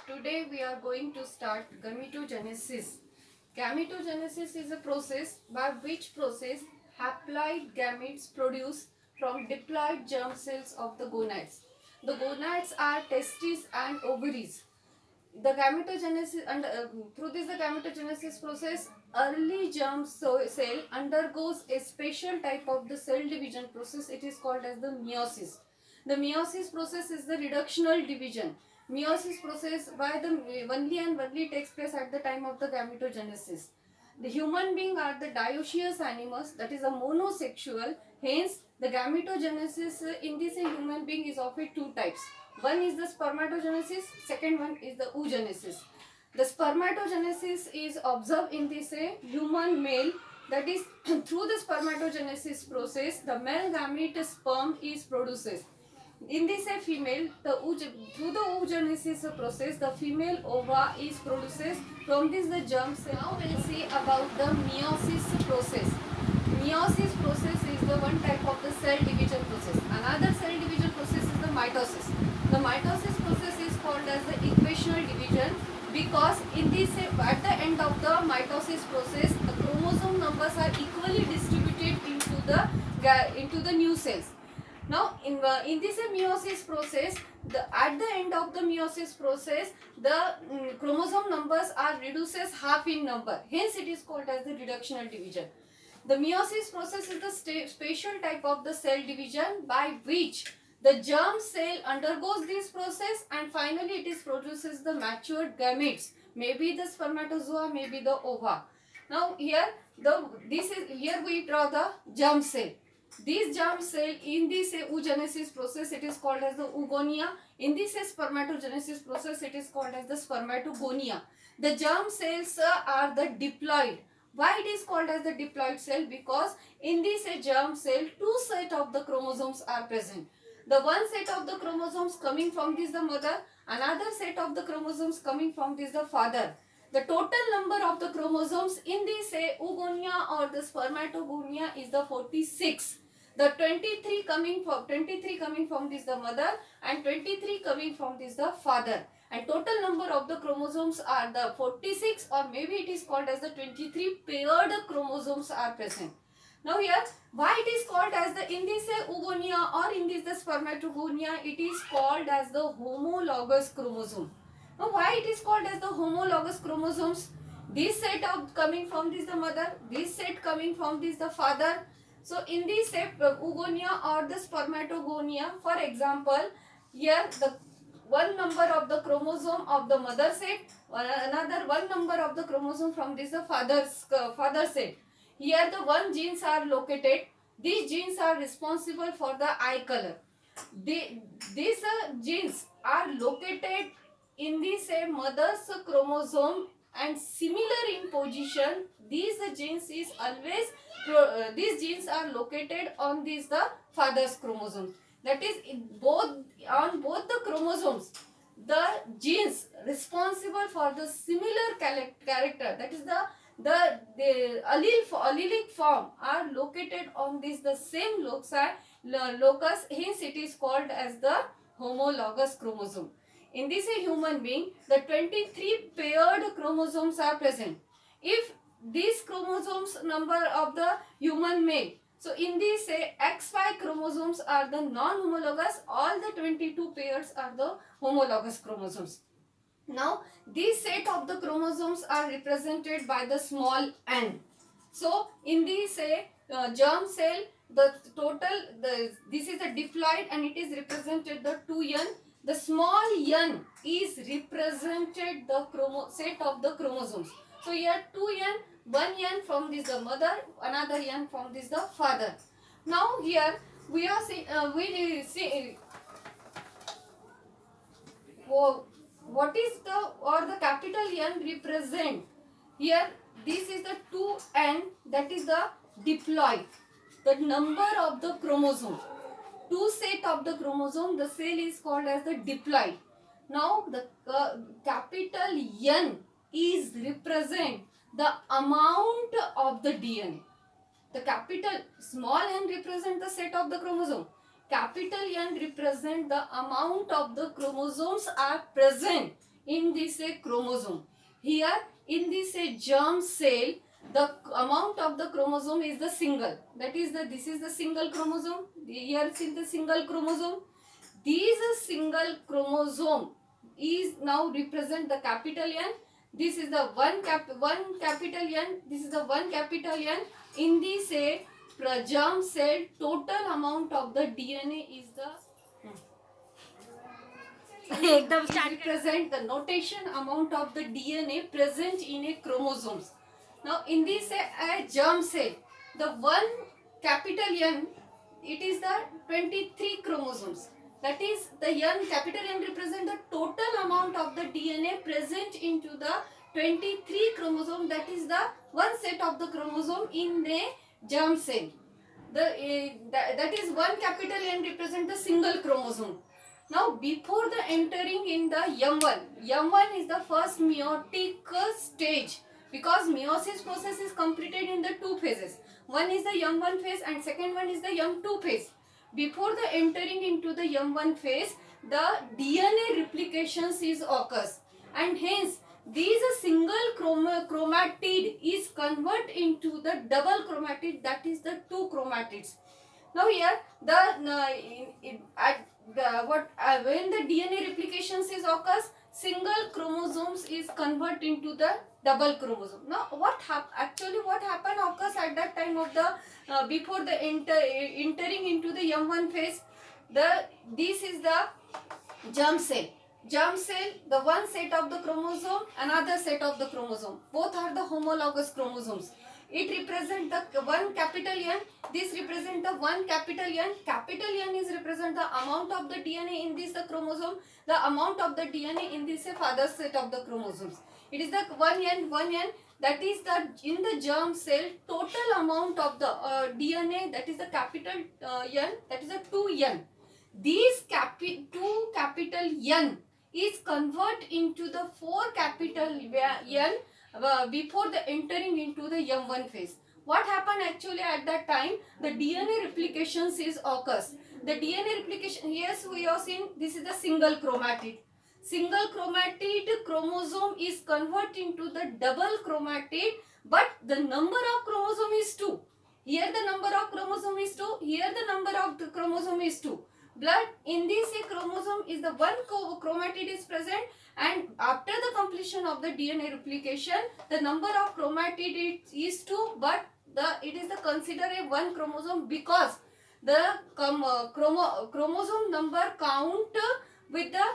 Today we are going to start gametogenesis. Gametogenesis is a process by which process haploid gametes produce from diploid germ cells of the gonads. The gonads are testes and ovaries. The gametogenesis and through this the gametogenesis process, early germ cell undergoes a special type of the cell division process. It is called as the meiosis. The meiosis process is the reductional division. Meiosis process by the only takes place at the time of the gametogenesis. The human being are the dioecious animals, that is a monosexual. Hence, the gametogenesis in this human being is of a two types. One is the spermatogenesis, second one is the oogenesis. The spermatogenesis is observed in this human male. That is, through the spermatogenesis process, the male gamete sperm is produced. In this female, through the oogenesis process, the female ova is produced. From this the germ cell. Now we'll see about the meiosis process. Meiosis process is the one type of the cell division process. Another cell division process is the mitosis. The mitosis process is called as the equational division because in this at the end of the mitosis process, the chromosome numbers are equally distributed into the new cells. Now, in this meiosis process, at the end of the meiosis process, the chromosome numbers are reduced as half in number. Hence, it is called as the reductional division. The meiosis process is the special type of the cell division by which the germ cell undergoes this process and finally it is produces the matured gametes. Maybe the spermatozoa, maybe the ova. Now, here we draw the germ cell. This germ cell in this oogenesis process, it is called as the oogonia. In this spermatogenesis process, it is called as the spermatogonia. The germ cells are the diploid. Why it is called as the diploid cell? Because in this germ cell, two set of the chromosomes are present. The one set of the chromosomes coming from this the mother, another set of the chromosomes coming from this the father. The total number of the chromosomes in this oogonia or the spermatogonia is the 46. The 23 coming from this the mother and 23 coming from this the father. And total number of the chromosomes are the 46, or maybe it is called as the 23 paired chromosomes are present. Now here, why it is called as the, in this oogonia or in this the spermatogonia, it is called as the homologous chromosome. Now why it is called as the homologous chromosomes? This set of coming from this the mother, this set coming from this the father. So in this oogonia or the spermatogonia, for example, here the one number of the chromosome of the mother set, another one number of the chromosome from this the father set. Here the one genes are located. These genes are responsible for the eye color. These genes are located in this mother's chromosome and similar in position. These genes is always these genes are located on this the father's chromosome. That is, on both the chromosomes, the genes responsible for the similar character, that is the allelic form, are located on this the same locus. Hence it is called as the homologous chromosome. In this human being, the 23 paired chromosomes are present. If these chromosomes number of the human male, so in this XY chromosomes are the non-homologous, all the 22 pairs are the homologous chromosomes. Now, this set of the chromosomes are represented by the small n. So, in this germ cell, the total, this is the diploid and it is represented the 2n. The small n is represented the set of the chromosomes. So, here 2n, one n from this the mother, another n from this the father. Now, here we are what is the capital N represent? Here this is the 2n, that is the diploid, the number of the chromosome. Two set of the chromosome, the cell is called as the diploid. Now the capital N is represent the amount of the DNA. The capital small n represent the set of the chromosome. Capital N represent the amount of the chromosomes are present in this chromosome. Here in this germ cell, the amount of the chromosome is the single. That is this is the single chromosome. Here is the single chromosome. This single chromosome is now represent the capital N. This is the one capital N. This is the one capital N. In this germ cell, total amount of the DNA is the represent the notation amount of the DNA present in a chromosomes. Now in this germ cell, the one capital N, it is the 23 chromosomes. That is the N, capital N represent the total amount of the DNA present into the 23 chromosome. That is the one set of the chromosome in the germ cell. That is one capital N represent the single chromosome. Now before the entering in the M1 is the first meiotic stage, because meiosis process is completed in the two phases. One is the M1 phase and second one is the M2 phase. Before the entering into the M1 phase, the DNA replications is occurs, and hence these single chromatid is convert into the double chromatid, that is the two chromatids. Now here when the DNA replications is occurs, single chromosomes is convert into the double chromosome. Now what happened occurs at that time of the before the entering into the M1 phase. This is the germ cell. Germ cell, the one set of the chromosome, another set of the chromosome. Both are the homologous chromosomes. It represents the one capital N. This represents the one capital N. Capital N is represent the amount of the DNA in this chromosome. The amount of the DNA in this father set of the chromosomes. It is the 1N. That is the in the germ cell total amount of the DNA. That is the capital N. That is the 2N. These 2 capital N is convert into the 4 capital N before the entering into the M1 phase. What happened actually at that time? The DNA replications is occurs. The DNA replication, yes, we have seen this is the single chromatid. Single chromatid chromosome is convert into the double chromatid, but the number of chromosome is 2. Here the number of chromosome is 2. Here the number of the chromosome is 2. But in this chromosome is the one chromatid is present, and after the completion of the DNA replication, the number of chromatid is 2, but it is the considered a one chromosome because the chromosome number count with the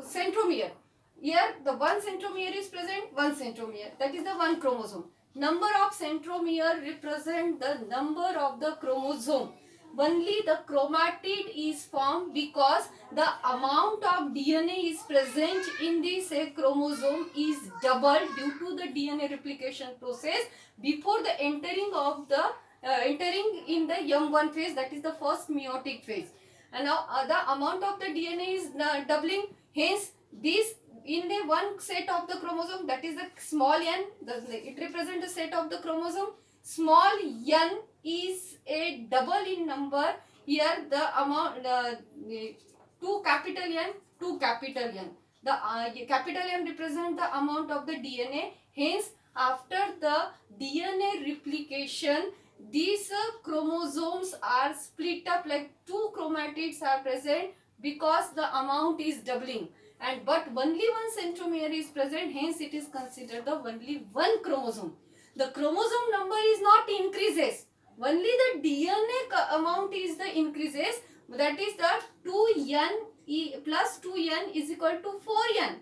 centromere. Here the one centromere is present, one centromere, that is the one chromosome. Number of centromere represent the number of the chromosome. Only the chromatid is formed because the amount of DNA is present in this chromosome is doubled due to the DNA replication process before the entering of the entering in the M1 phase, that is the first meiotic phase. And now the amount of the DNA is doubling. Hence this in the one set of the chromosome, that is the small n, it represents the set of the chromosome. Small n is a double in number. Here the amount 2 capital N, 2 capital N. The capital N represent the amount of the DNA. Hence after the DNA replication, these chromosomes are split up, like 2 chromatids are present because the amount is doubling, and but only one centromere is present. Hence it is considered the only one chromosome. The chromosome number is not increases, only the DNA amount is the increases. That is the 2n plus 2n is equal to 4n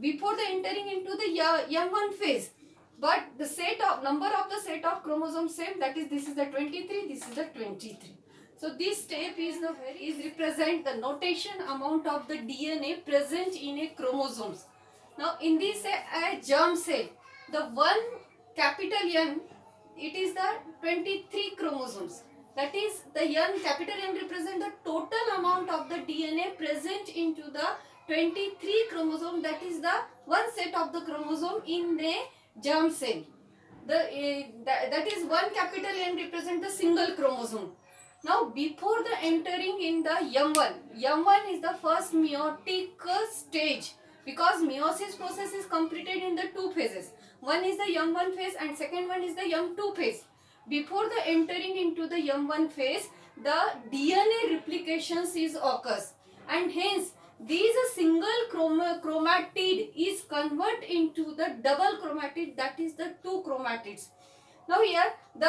before the entering into the M1 phase. But the set of number of the set of chromosomes same, that is this is the 23, this is the 23. So this step is represent the notation amount of the DNA present in a chromosomes. Now in this germ cell, the one capital N, it is the 23 chromosomes. That is the N, capital N represent the total amount of the DNA present into the 23 chromosome. That is the one set of the chromosome in the germ cell. That is one capital N represent the single chromosome. Now before the entering in the M1 is the first meiotic stage. because meiosis process is completed in the two phases. One is the M1 phase and second one is the M2 phase. Before the entering into the M1 phase, the DNA replications is occurs, and hence these single chromatid is convert into the double chromatid, that is the two chromatids. Now here the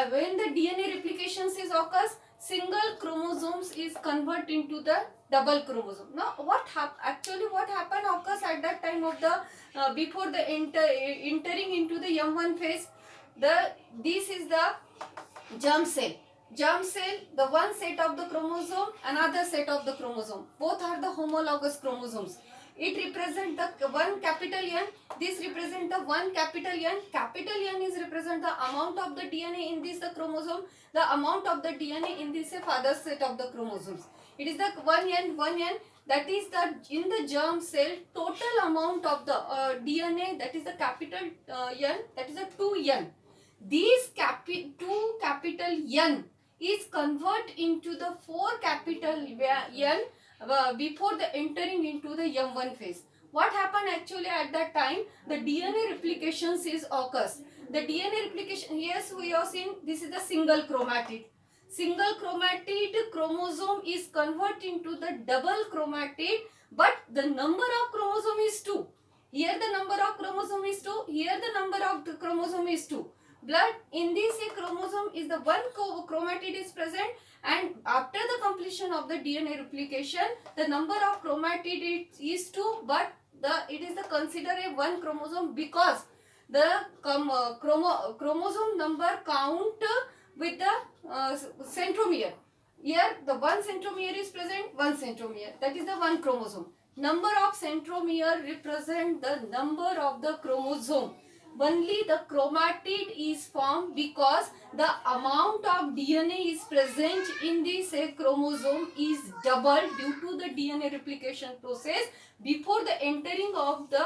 when the DNA replications is occurs, single chromosomes is convert into the double chromosome. Now what happened occurs at that time of the before the entering into the M1 phase. This is the germ cell. Germ cell, the one set of the chromosome, another set of the chromosome. Both are the homologous chromosomes. It represents the one capital N. This represents the one capital N. Capital N is represent the amount of the DNA in this the chromosome. The amount of the DNA in this father set of the chromosomes. It is the 1N, 1N. That is the in the germ cell total amount of the DNA. That is the capital N. That is the 2N. These two capital N is convert into the 4 capital N before the entering into the M1 phase. What happened actually at that time? The DNA replications is occurs. The DNA replication, yes, we have seen this is the single chromatid. Single chromatid chromosome is convert into the double chromatid, but the number of chromosome is 2. Here the number of chromosome is 2. Here the number of the chromosome is 2. But in this chromosome is the one chromatid is present, and after the completion of the DNA replication, the number of chromatid is 2, but it is the considered a one chromosome because the chromosome number count with the centromere. Here the one centromere is present, one centromere, that is the one chromosome. Number of centromere represent the number of the chromosome. Only the chromatid is formed because the amount of DNA is present in this chromosome is doubled due to the DNA replication process before the entering of the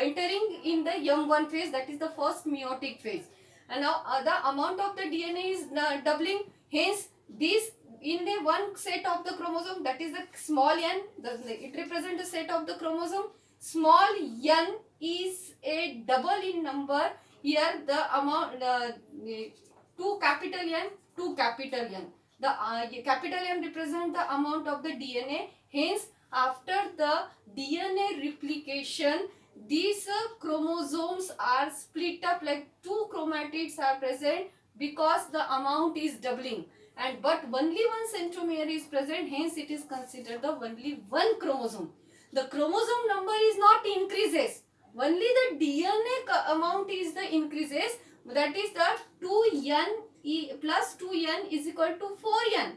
entering in the M1 phase, that is the first meiotic phase. And now the amount of the DNA is doubling, hence this in the one set of the chromosome, that is the small n, it represents the set of the chromosome. Small n is a double in number. Here the amount 2 capital N, 2 capital N. The capital N represent the amount of the DNA. Hence, after the DNA replication, these chromosomes are split up, like 2 chromatids are present because the amount is doubling. And but only one centromere is present. Hence, it is considered the only one chromosome. The chromosome number is not increases. Only the DNA amount is the increases. That is the 2n plus 2n is equal to 4n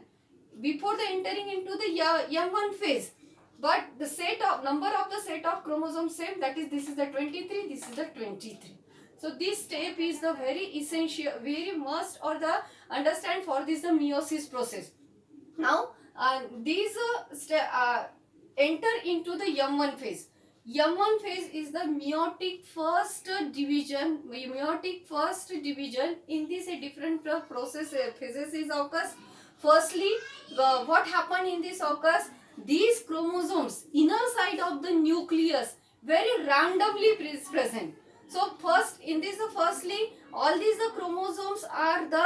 before the entering into the M1 phase. But the set of number of the set of chromosomes same. That is, this is the 23. This is the 23. So this step is the very essential, very must or the understand for this the meiosis process. Now these enter into the M1 phase. M1 phase is the meiotic first division. Meiotic first division in this a different process phases is occurs. Firstly, what happened in this occurs? These chromosomes inner side of the nucleus very randomly present. So first in this firstly all these chromosomes are the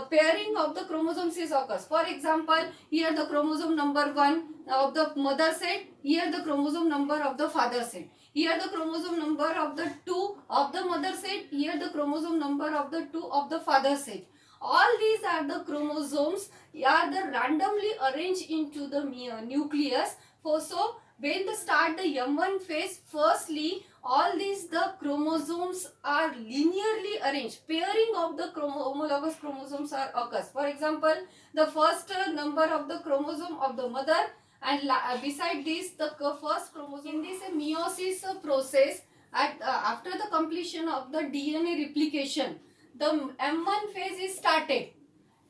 pairing of the chromosomes is occurs. For example, here the chromosome number 1 of the mother set, here the chromosome number of the father set, here the chromosome number of the 2 of the mother set, here the chromosome number of the 2 of the father set. All these are the chromosomes are the randomly arranged into the nucleus. So when they start the M1 phase, firstly all these the chromosomes are linearly arranged. Pairing of the homologous chromosomes are occurs. For example, the first number of the chromosome of the mother, and beside this the first chromosome. In this meiosis process, after the completion of the DNA replication, the M1 phase is started.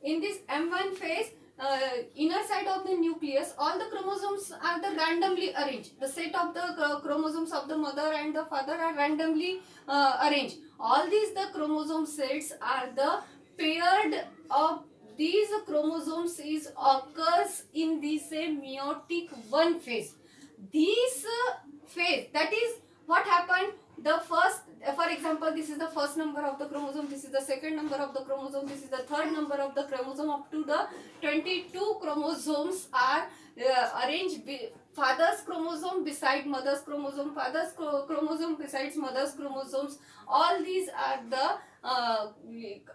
In this M1 phase, inner side of the nucleus, all the chromosomes are the randomly arranged. The set of the chromosomes of the mother and the father are randomly arranged. All these the chromosome sets are the paired of these chromosomes is occurs in this meiotic one phase. This phase, that is what happened. The first, for example, this is the first number of the chromosome, this is the second number of the chromosome, this is the third number of the chromosome, up to the 22 chromosomes are arranged. Father's chromosome beside mother's chromosome, father's chromosome besides mother's chromosomes. All these are the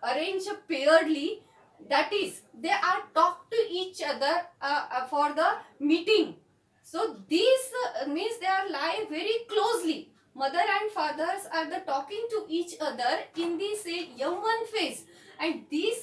arranged pairedly. That is, they are talk to each other for the meeting. So these means they are lie very closely. Mother and fathers are the talking to each other in this M1 phase, and this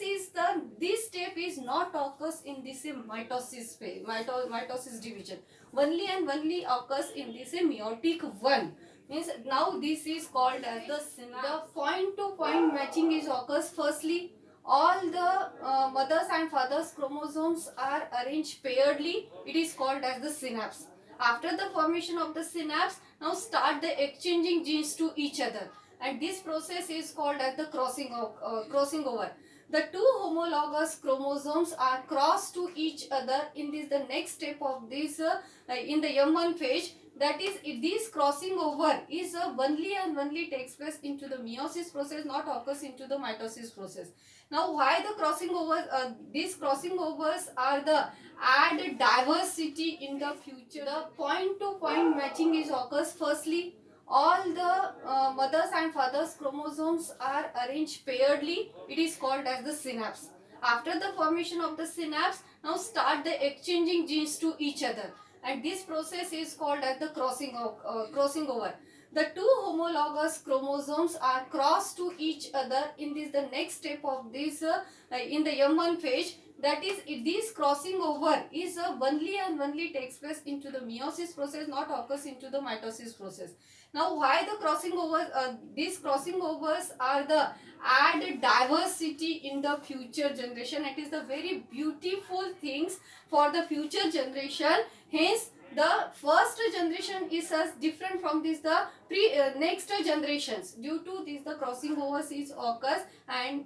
step is not occurs in this mitosis phase, mitosis division. Only and only occurs in this meiotic one. Means now this is called as the synapse. The point to point matching is occurs firstly. All the mothers and fathers chromosomes are arranged pairedly. It is called as the synapse. After the formation of the synapse, now start the exchanging genes to each other, and this process is called as the crossing over. The two homologous chromosomes are crossed to each other in the next step of this in the M1 phase. That is, this crossing over is only and only takes place into the meiosis process, not occurs into the mitosis process. Now, why the crossing over? These crossing overs are the add diversity in the future. The point to point matching is occurs firstly. All the mothers and fathers chromosomes are arranged pairedly. It is called as the synapse. After the formation of the synapse, now start the exchanging genes to each other, and this process is called as the crossing over. The two homologous chromosomes are crossed to each other in the next step of this in the M1 phase. That is, this crossing over is only and only takes place into the meiosis process, not occurs into the mitosis process. Now, why the crossing over? These crossing overs are the add diversity in the future generation. It is the very beautiful things for the future generation. Hence, the first generation is as different from this the next generations. Due to this, the crossing overs is occurs, and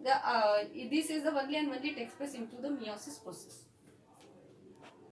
this is the only and only takes place into the meiosis process.